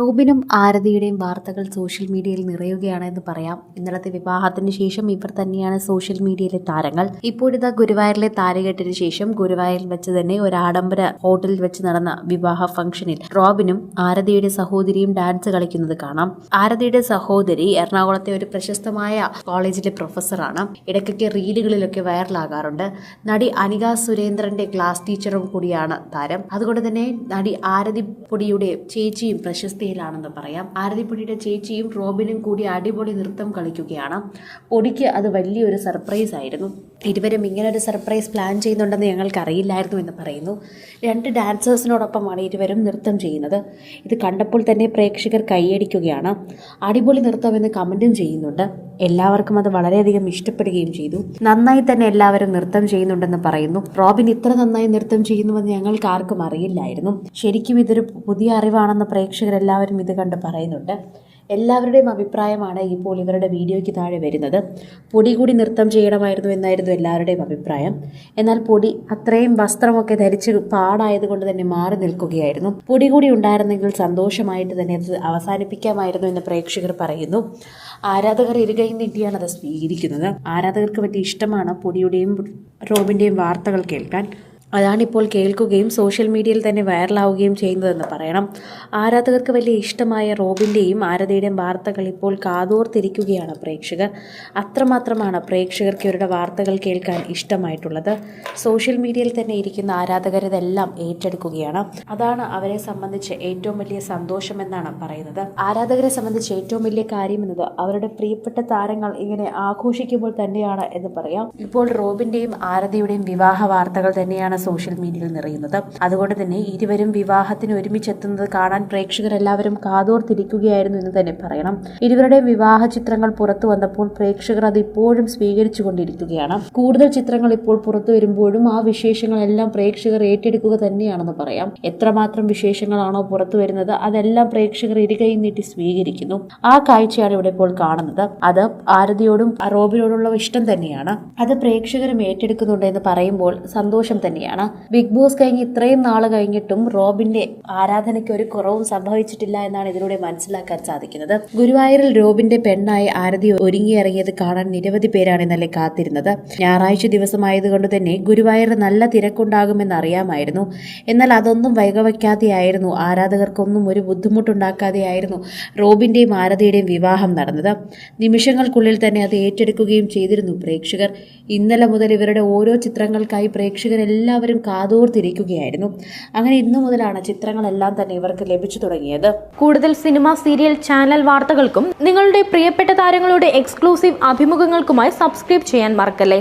റോബിനും ആരതിയുടെയും വാർത്തകൾ സോഷ്യൽ മീഡിയയിൽ നിറയുകയാണെന്ന് പറയാം. ഇന്നലത്തെ വിവാഹത്തിന് ശേഷം ഇവർ തന്നെയാണ് സോഷ്യൽ മീഡിയയിലെ താരങ്ങൾ. ഇപ്പോഴിതാ ഗുരുവായൂരിലെ താലികെട്ടിന് ശേഷം ഗുരുവായൂരിൽ വെച്ച് തന്നെ ഒരു ആഡംബര ഹോട്ടലിൽ വെച്ച് നടന്ന വിവാഹ ഫംഗ്ഷനിൽ റോബിനും ആരതിയുടെ സഹോദരിയും ഡാൻസ് കളിക്കുന്നത് കാണാം. ആരതിയുടെ സഹോദരി എറണാകുളത്തെ ഒരു പ്രശസ്തമായ കോളേജിലെ പ്രൊഫസറാണ്. ഇടയ്ക്കൊക്കെ റീലുകളിലൊക്കെ വൈറലാകാറുണ്ട്. നടി അനിക സുരേന്ദ്രന്റെ ക്ലാസ് ടീച്ചറും കൂടിയാണ് താരം. അതുകൊണ്ട് തന്നെ നടി ആരതി പൊടിയുടെ ചേച്ചിയും പ്രശസ്തിയിലാണെന്ന് പറയാം. ആരതിപ്പൊടിയുടെ ചേച്ചിയും റോബിനും കൂടി അടിപൊളി നൃത്തം കളിക്കുകയാണ്. പൊടിക്ക് അത് വലിയൊരു സർപ്രൈസ് ആയിരുന്നു. ഇരുവരും ഇങ്ങനെ ഒരു സർപ്രൈസ് പ്ലാൻ ചെയ്യുന്നുണ്ടെന്ന് ഞങ്ങൾക്ക് അറിയില്ലായിരുന്നു എന്ന് പറയുന്നു. 2 ഡാൻസേഴ്സിനോടൊപ്പമാണ് ഇരുവരും നൃത്തം ചെയ്യുന്നത്. ഇത് കണ്ടപ്പോൾ തന്നെ പ്രേക്ഷകർ കൈയടിക്കുകയാണ്. അടിപൊളി നൃത്തം എന്ന് കമന്റും ചെയ്യുന്നുണ്ട്. എല്ലാവർക്കും അത് വളരെയധികം ഇഷ്ടപ്പെടുകയും ചെയ്തു. നന്നായി തന്നെ എല്ലാവരും നൃത്തം ചെയ്യുന്നുണ്ടെന്ന് പറയുന്നു. റോബിൻ ഇത്ര നന്നായി നൃത്തം ചെയ്യുന്നുവെന്ന് ഞങ്ങൾക്ക് ആർക്കും അറിയില്ലായിരുന്നു. ശരിക്കും ഇതൊരു പുതിയ അറിവാണെന്ന് പ്രേക്ഷകരെല്ലാവരും ഇത് കണ്ട് പറയുന്നുണ്ട്. എല്ലാവരുടെയും അഭിപ്രായമാണ് ഇപ്പോൾ ഇവരുടെ വീഡിയോയ്ക്ക് താഴെ വരുന്നത്. പൊടി കൂടി നൃത്തം ചെയ്യണമായിരുന്നു എന്നായിരുന്നു എല്ലാവരുടെയും അഭിപ്രായം. എന്നാൽ പൊടി അത്രയും വസ്ത്രമൊക്കെ ധരിച്ച് പാടായതുകൊണ്ട് തന്നെ മാറി നിൽക്കുകയായിരുന്നു. പൊടി കൂടി ഉണ്ടായിരുന്നെങ്കിൽ സന്തോഷമായിട്ട് തന്നെ അത് അവസാനിപ്പിക്കാമായിരുന്നു എന്ന് പ്രേക്ഷകർ പറയുന്നു. ആരാധകർ ഇരുകൈ നീട്ടിയാണ് അത് സ്വീകരിക്കുന്നത്. ആരാധകർക്ക് വലിയ ഇഷ്ടമാണ് പൊടിയുടെയും റോബിൻ്റെയും വാർത്തകൾ കേൾക്കാൻ. അതാണിപ്പോൾ കേൾക്കുകയും സോഷ്യൽ മീഡിയയിൽ തന്നെ വൈറലാവുകയും ചെയ്യുന്നതെന്ന് പറയണം. ആരാധകർക്ക് വലിയ ഇഷ്ടമായ റോബിൻ്റെയും ആരതിയുടെയും വാർത്തകൾ ഇപ്പോൾ കാതോർത്തിരിക്കുകയാണ് പ്രേക്ഷകർ. അത്രമാത്രമാണ് പ്രേക്ഷകർക്ക് ഇവരുടെ വാർത്തകൾ കേൾക്കാൻ ഇഷ്ടമായിട്ടുള്ളത്. സോഷ്യൽ മീഡിയയിൽ തന്നെ ഇരിക്കുന്ന ആരാധകർ ഇതെല്ലാം ഏറ്റെടുക്കുകയാണ്. അതാണ് അവരെ സംബന്ധിച്ച് ഏറ്റവും വലിയ സന്തോഷമെന്നാണ് പറയുന്നത്. ആരാധകരെ സംബന്ധിച്ച് ഏറ്റവും വലിയ കാര്യം എന്നത് അവരുടെ പ്രിയപ്പെട്ട താരങ്ങൾ ഇങ്ങനെ ആഘോഷിക്കുമ്പോൾ തന്നെയാണ് എന്ന് പറയാം. ഇപ്പോൾ റോബിൻ്റെയും ആരതിയുടെയും വിവാഹ വാർത്തകൾ തന്നെയാണ് സോഷ്യൽ മീഡിയയിൽ നിറയുന്നത്. അതുകൊണ്ട് തന്നെ ഇരുവരും വിവാഹത്തിന് ഒരുമിച്ചെത്തുന്നത് കാണാൻ പ്രേക്ഷകർ എല്ലാവരും കാതോർത്തിരിക്കുകയായിരുന്നു എന്ന് തന്നെ പറയണം. ഇരുവരുടെയും വിവാഹ ചിത്രങ്ങൾ പുറത്തു വന്നപ്പോൾ പ്രേക്ഷകർ അത് ഇപ്പോഴും സ്വീകരിച്ചു കൊണ്ടിരിക്കുകയാണ്. കൂടുതൽ ചിത്രങ്ങൾ ഇപ്പോൾ പുറത്തു വരുമ്പോഴും ആ വിശേഷങ്ങളെല്ലാം പ്രേക്ഷകർ ഏറ്റെടുക്കുക തന്നെയാണെന്ന് പറയാം. എത്രമാത്രം വിശേഷങ്ങളാണോ പുറത്തു വരുന്നത് അതെല്ലാം പ്രേക്ഷകർ ഇരുകൈ നീട്ടി സ്വീകരിക്കുന്നു. ആ കാഴ്ചയാണ് ഇവിടെ ഇപ്പോൾ കാണുന്നത്. അത് ആരതിയോടും റോബിനോടുള്ള ഇഷ്ടം തന്നെയാണ്. അത് പ്രേക്ഷകരും ഏറ്റെടുക്കുന്നുണ്ട് എന്ന് പറയുമ്പോൾ സന്തോഷം തന്നെയാണ്. ബിഗ് ബോസ് കഴിഞ്ഞ് ഇത്രയും നാള് കഴിഞ്ഞിട്ടും റോബിന്റെ ആരാധനയ്ക്ക് ഒരു കുറവും സംഭവിച്ചിട്ടില്ല എന്നാണ് ഇതിലൂടെ മനസ്സിലാക്കാൻ സാധിക്കുന്നത്. ഗുരുവായൂരിൽ റോബിന്റെ പെണ്ണായി ആരതി ഒരുങ്ങിയിറങ്ങിയത് കാണാൻ നിരവധി പേരാണ് ഇന്നലെ കാത്തിരുന്നത്. ഞായറാഴ്ച ദിവസമായതുകൊണ്ട് തന്നെ ഗുരുവായൂരിൽ നല്ല തിരക്കുണ്ടാകുമെന്ന് അറിയാമായിരുന്നു. എന്നാൽ അതൊന്നും വൈകവയ്ക്കാതെയായിരുന്നു, ആരാധകർക്കൊന്നും ഒരു ബുദ്ധിമുട്ടുണ്ടാക്കാതെയായിരുന്നു റോബിന്റെയും ആരതിയുടെയും വിവാഹം നടന്നത്. നിമിഷങ്ങൾക്കുള്ളിൽ തന്നെ അത് ഏറ്റെടുക്കുകയും ചെയ്തിരുന്നു പ്രേക്ഷകർ. ഇന്നലെ മുതൽ ഇവരുടെ ഓരോ ചിത്രങ്ങൾക്കായി പ്രേക്ഷകരെല്ലാവരും കാതോർത്തിരിക്കുകയായിരുന്നു. അങ്ങനെ ഇന്നു മുതലാണ് ചിത്രങ്ങളെല്ലാം തന്നെ ഇവർക്ക് ലഭിച്ചു തുടങ്ങിയത്. കൂടുതൽ സിനിമ, സീരിയൽ, ചാനൽ വാർത്തകൾക്കും നിങ്ങളുടെ പ്രിയപ്പെട്ട താരങ്ങളുടെ എക്സ്ക്ലൂസീവ് അഭിമുഖങ്ങൾക്കുമായി സബ്സ്ക്രൈബ് ചെയ്യാൻ മറക്കല്ലേ.